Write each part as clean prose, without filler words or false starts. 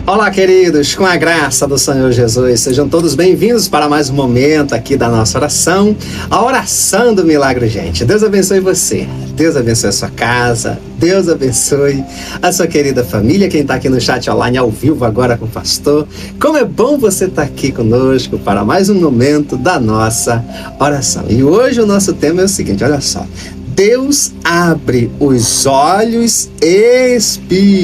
Olá, queridos, com a graça do Senhor Jesus, sejam todos bem-vindos para mais um momento aqui da nossa oração, a oração do milagre, gente. Deus abençoe você, Deus abençoe a sua casa, Deus abençoe a sua querida família, quem está aqui no chat online ao vivo agora com o pastor. Como é bom você estar aqui conosco para mais um momento da nossa oração. E hoje o nosso tema é o seguinte, olha só. Deus abre os olhos espirituais,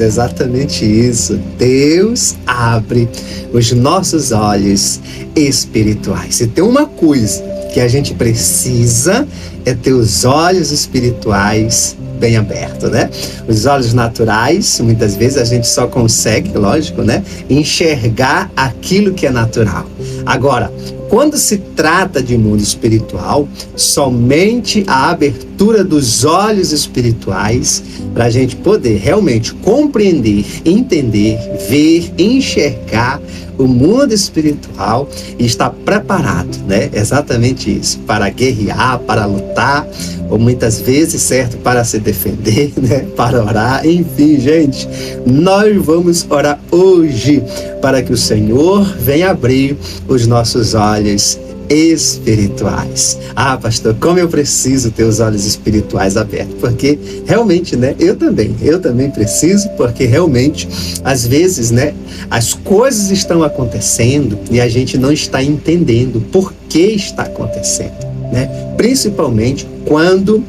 exatamente isso. Deus abre os nossos olhos espirituais. Se tem uma coisa que a gente precisa é ter os olhos espirituais bem abertos, né? Os olhos naturais, muitas vezes a gente só consegue, lógico, né, enxergar aquilo que é natural. Agora, quando se trata de mundo espiritual, somente a abertura dos olhos espirituais para a gente poder realmente compreender, entender, ver, enxergar o mundo espiritual e estar preparado, né? Exatamente isso, para guerrear, para lutar, ou muitas vezes, certo, para se defender, né? Para orar, enfim, gente, nós vamos orar hoje para que o Senhor venha abrir os nossos olhos espirituais. Ah, pastor, como eu preciso ter os olhos espirituais abertos, porque realmente, né, eu também preciso, porque realmente, às vezes, né, as coisas estão acontecendo e a gente não está entendendo por que está acontecendo, né? Principalmente quando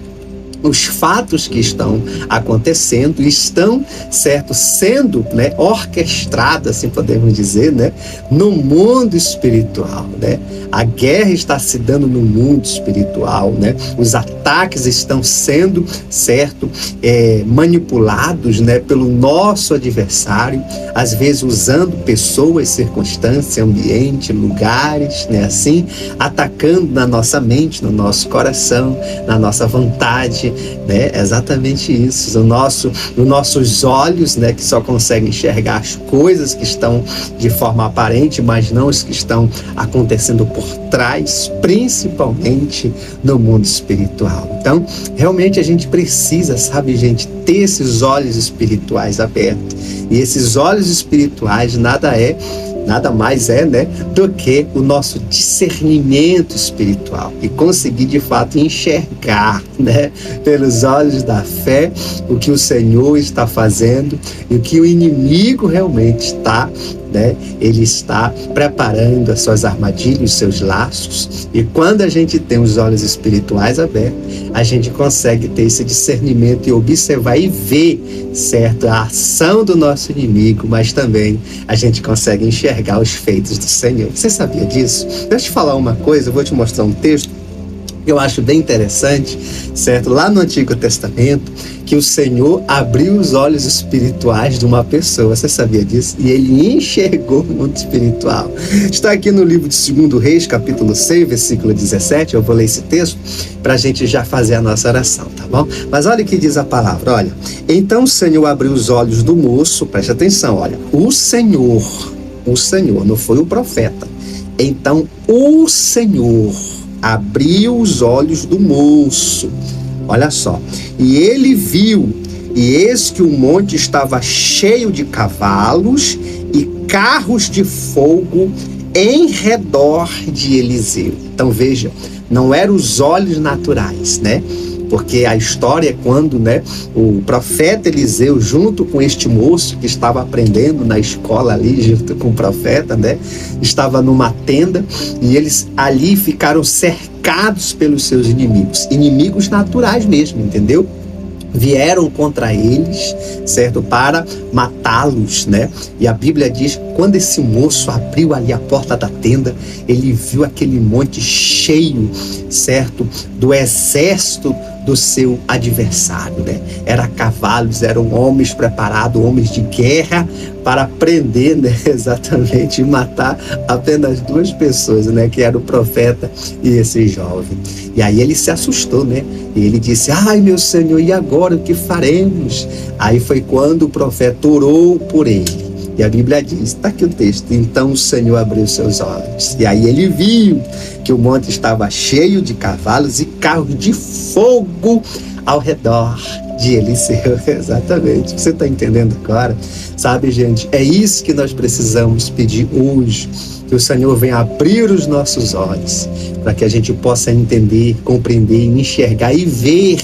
os fatos que estão acontecendo estão, certo, sendo, né, orquestrados, assim podemos dizer, né, no mundo espiritual, né? A guerra está se dando no mundo espiritual, né? Os ataques estão sendo, certo, manipulados, né, pelo nosso adversário, às vezes usando pessoas, circunstâncias, ambiente, lugares, né, assim, atacando na nossa mente, no nosso coração, na nossa vontade, né? Exatamente isso. Os nossos olhos, né, que só conseguem enxergar as coisas que estão de forma aparente, mas não as que estão acontecendo por trás, principalmente no mundo espiritual. Então, realmente a gente precisa, sabe, gente, ter esses olhos espirituais abertos. E esses olhos espirituais nada mais é, né, do que o nosso discernimento espiritual e conseguir de fato enxergar, né, pelos olhos da fé o que o Senhor está fazendo e o que o inimigo realmente está, né, ele está preparando as suas armadilhas, os seus laços. E quando a gente tem os olhos espirituais abertos, a gente consegue ter esse discernimento e observar e ver, certo, a ação do nosso inimigo, mas também a gente consegue enxergar os feitos do Senhor. Você sabia disso? Deixa eu te falar uma coisa, eu vou te mostrar um texto que eu acho bem interessante, certo? Lá no Antigo Testamento, que o Senhor abriu os olhos espirituais de uma pessoa. Você sabia disso? E ele enxergou o mundo espiritual. Está aqui no livro de 2 Reis, capítulo 6, versículo 17. Eu vou ler esse texto para a gente já fazer a nossa oração, tá bom? Mas olha o que diz a palavra, olha. Então o Senhor abriu os olhos do moço, preste atenção, olha. O Senhor, não foi o profeta. Então o Senhor abriu os olhos do moço, olha só, e ele viu, e eis que o monte estava cheio de cavalos e carros de fogo em redor de Eliseu. Então veja, não eram os olhos naturais, né? Porque a história é quando, né, o profeta Eliseu, junto com este moço que estava aprendendo na escola ali, junto com o profeta, né, estava numa tenda e eles ali ficaram cercados pelos seus inimigos naturais mesmo, entendeu? Vieram contra eles, certo, para matá-los, né? E a Bíblia diz, quando esse moço abriu ali a porta da tenda, ele viu aquele monte cheio, certo, do exército do seu adversário, né? Era cavalos, eram homens preparados, homens de guerra para prender, né? Exatamente, e matar apenas 2 pessoas, né? Que era o profeta e esse jovem. E aí ele se assustou, né? E ele disse, ai meu Senhor, e agora o que faremos? Aí foi quando o profeta orou por ele. E a Bíblia diz, está aqui o texto, então o Senhor abriu seus olhos. E aí ele viu que o monte estava cheio de cavalos e carros de fogo ao redor de Eliseu. Exatamente. Você está entendendo agora? Sabe, gente, é isso que nós precisamos pedir hoje. Que o Senhor venha abrir os nossos olhos para que a gente possa entender, compreender, enxergar e ver,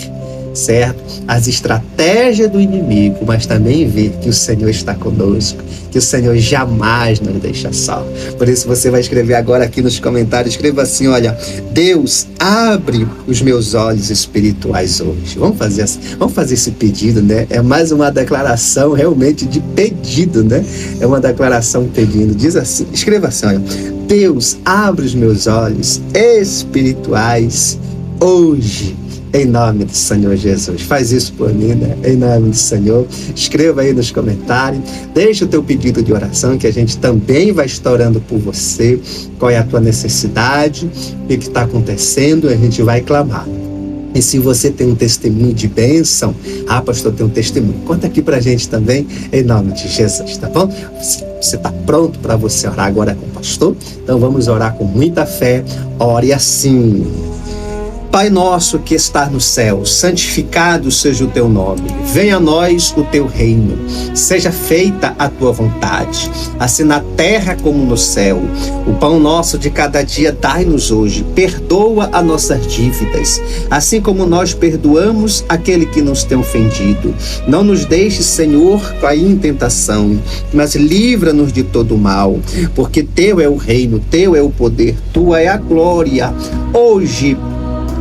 certo? As estratégias do inimigo, mas também ver que o Senhor está conosco, que o Senhor jamais nos deixa só. Por isso você vai escrever agora aqui nos comentários, escreva assim, olha, Deus, abre os meus olhos espirituais hoje. Vamos fazer esse pedido, né? É mais uma declaração realmente de pedido, né? É uma declaração pedindo. Diz assim, escreva assim, olha, Deus, abre os meus olhos espirituais hoje. Em nome do Senhor Jesus. Faz isso por mim, né? Em nome do Senhor. Escreva aí nos comentários. Deixa o teu pedido de oração, que a gente também vai estar orando por você. Qual é a tua necessidade? O que está acontecendo? A gente vai clamar. E se você tem um testemunho de bênção, pastor, tem um testemunho, conta aqui pra gente também, em nome de Jesus, tá bom? Você está pronto para você orar agora com o pastor? Então vamos orar com muita fé. Ore assim. Pai nosso que está no céu, santificado seja o teu nome. Venha a nós o teu reino. Seja feita a tua vontade, assim na terra como no céu. O pão nosso de cada dia dai-nos hoje. Perdoa as nossas dívidas, assim como nós perdoamos aquele que nos tem ofendido. Não nos deixes, Senhor, cair em tentação, mas livra-nos de todo mal, porque teu é o reino, teu é o poder, tua é a glória, hoje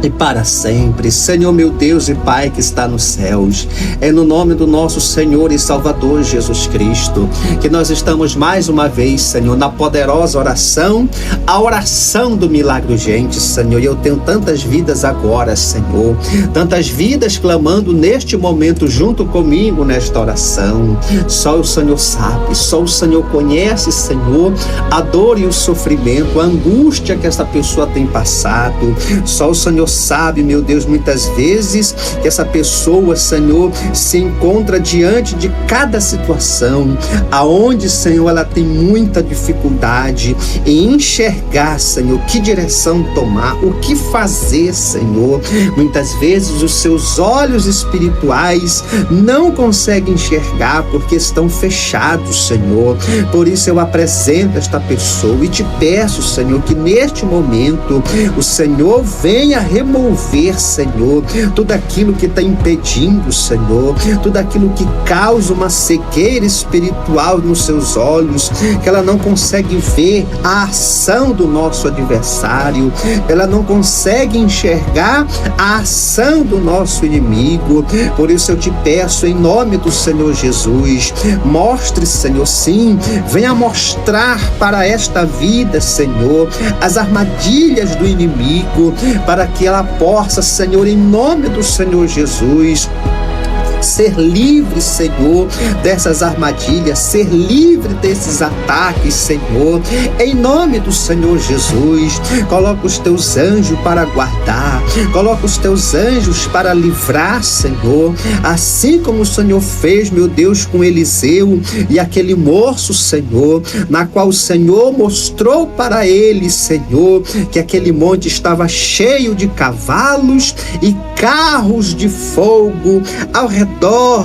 e para sempre. Senhor meu Deus e Pai que está nos céus, é no nome do nosso Senhor e Salvador Jesus Cristo que nós estamos mais uma vez, Senhor, na poderosa oração, a oração do milagre urgente, Senhor. E eu tenho tantas vidas agora, Senhor, tantas vidas clamando neste momento junto comigo nesta oração. Só o Senhor sabe, só o Senhor conhece, Senhor, a dor e o sofrimento, a angústia que essa pessoa tem passado. Só o Senhor sabe, meu Deus, muitas vezes que essa pessoa, Senhor, se encontra diante de cada situação, aonde, Senhor, ela tem muita dificuldade em enxergar, Senhor, que direção tomar, o que fazer, Senhor. Muitas vezes os seus olhos espirituais não conseguem enxergar porque estão fechados, Senhor. Por isso eu apresento esta pessoa e te peço, Senhor, que neste momento o Senhor venha remover, Senhor, tudo aquilo que está impedindo, Senhor, tudo aquilo que causa uma cegueira espiritual nos seus olhos, que ela não consegue ver a ação do nosso adversário, ela não consegue enxergar a ação do nosso inimigo. Por isso eu te peço, em nome do Senhor Jesus, mostre, Senhor, sim, venha mostrar para esta vida, Senhor, as armadilhas do inimigo, para que ela possa, Senhor, em nome do Senhor Jesus, ser livre, Senhor, dessas armadilhas, ser livre desses ataques, Senhor, em nome do Senhor Jesus. Coloca os teus anjos para guardar, coloca os teus anjos para livrar, Senhor, assim como o Senhor fez, meu Deus, com Eliseu e aquele moço, Senhor, na qual o Senhor mostrou para ele, Senhor, que aquele monte estava cheio de cavalos e carros de fogo ao redor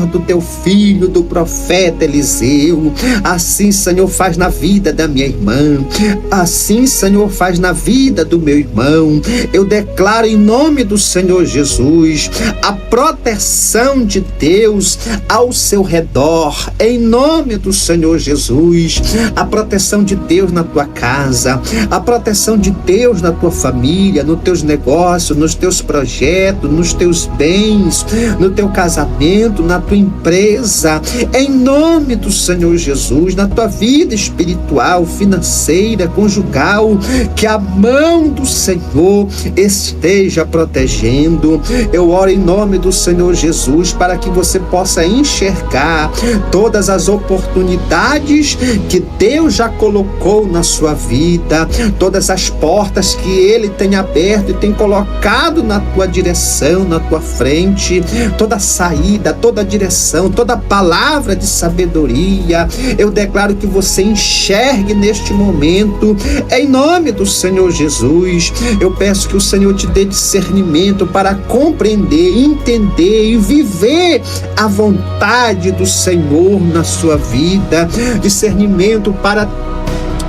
do teu filho, do profeta Eliseu. Assim, Senhor, faz na vida da minha irmã, assim, Senhor, faz na vida do meu irmão. Eu declaro em nome do Senhor Jesus a proteção de Deus ao seu redor, em nome do Senhor Jesus, a proteção de Deus na tua casa, a proteção de Deus na tua família, nos teus negócios, nos teus projetos, nos teus bens, no teu casamento, na tua empresa, em nome do Senhor Jesus, na tua vida espiritual, financeira, conjugal, que a mão do Senhor esteja protegendo. Eu oro em nome do Senhor Jesus para que você possa enxergar todas as oportunidades que Deus já colocou na sua vida, todas as portas que Ele tem aberto e tem colocado na tua direção, na tua frente, toda saída, vida, toda a direção, toda a palavra de sabedoria. Eu declaro que você enxergue neste momento, em nome do Senhor Jesus. Eu peço que o Senhor te dê discernimento para compreender, entender e viver a vontade do Senhor na sua vida. Discernimento para,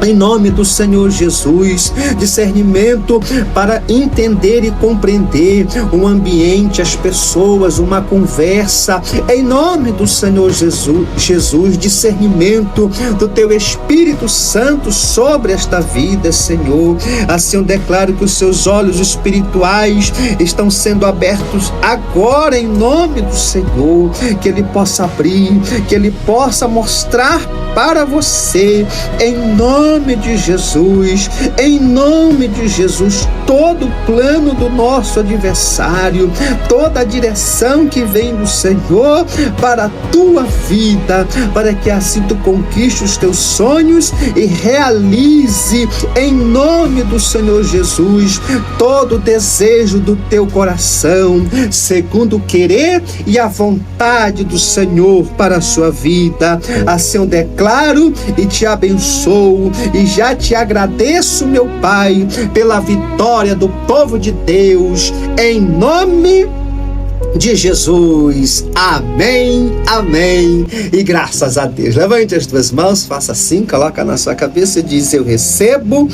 em nome do Senhor Jesus, discernimento para entender e compreender um ambiente, as pessoas, uma conversa, em nome do Senhor Jesus, discernimento do teu Espírito Santo sobre esta vida, Senhor. Assim eu declaro que os seus olhos espirituais estão sendo abertos agora, em nome do Senhor, que Ele possa abrir, que Ele possa mostrar para você, em nome de Jesus, em nome de Jesus, todo o plano do nosso adversário, toda a direção que vem do Senhor para a tua vida, para que assim tu conquiste os teus sonhos e realize, em nome do Senhor Jesus, todo o desejo do teu coração, segundo o querer e a vontade do Senhor para a sua vida. Assim eu declaro e te abençoo e já te agradeço, meu Pai, pela vitória do povo de Deus, em nome de Jesus. Amém, amém e graças a Deus. Levante as tuas mãos, faça assim, coloca na sua cabeça e diz: eu recebo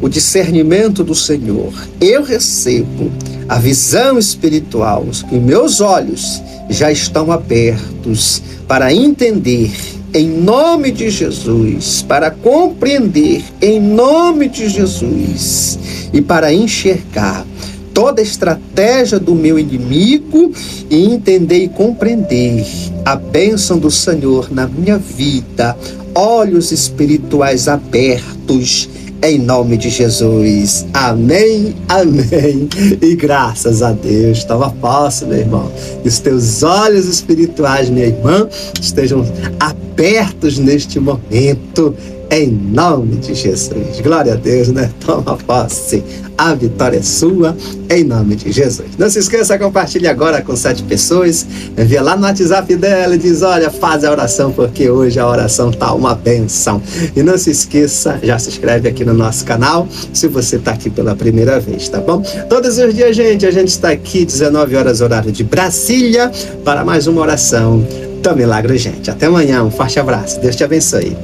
o discernimento do Senhor, eu recebo a visão espiritual, que meus olhos já estão abertos para entender, em nome de Jesus, para compreender, em nome de Jesus, e para enxergar toda a estratégia do meu inimigo e entender e compreender a bênção do Senhor na minha vida, olhos espirituais abertos, em nome de Jesus. Amém, amém e graças a Deus. Toma posse, meu irmão, que os teus olhos espirituais, minha irmã, estejam abertos neste momento, em nome de Jesus. Glória a Deus, né? Toma posse. A vitória é sua, em nome de Jesus. Não se esqueça, compartilhe agora com 7 pessoas. Envia lá no WhatsApp dela e diz: olha, faz a oração, porque hoje a oração tá uma bênção. E não se esqueça, já se inscreve aqui no nosso canal, se você tá aqui pela primeira vez, tá bom? Todos os dias, gente, a gente está aqui, 19 horas, horário de Brasília, para mais uma oração do milagre, gente. Até amanhã, um forte abraço. Deus te abençoe.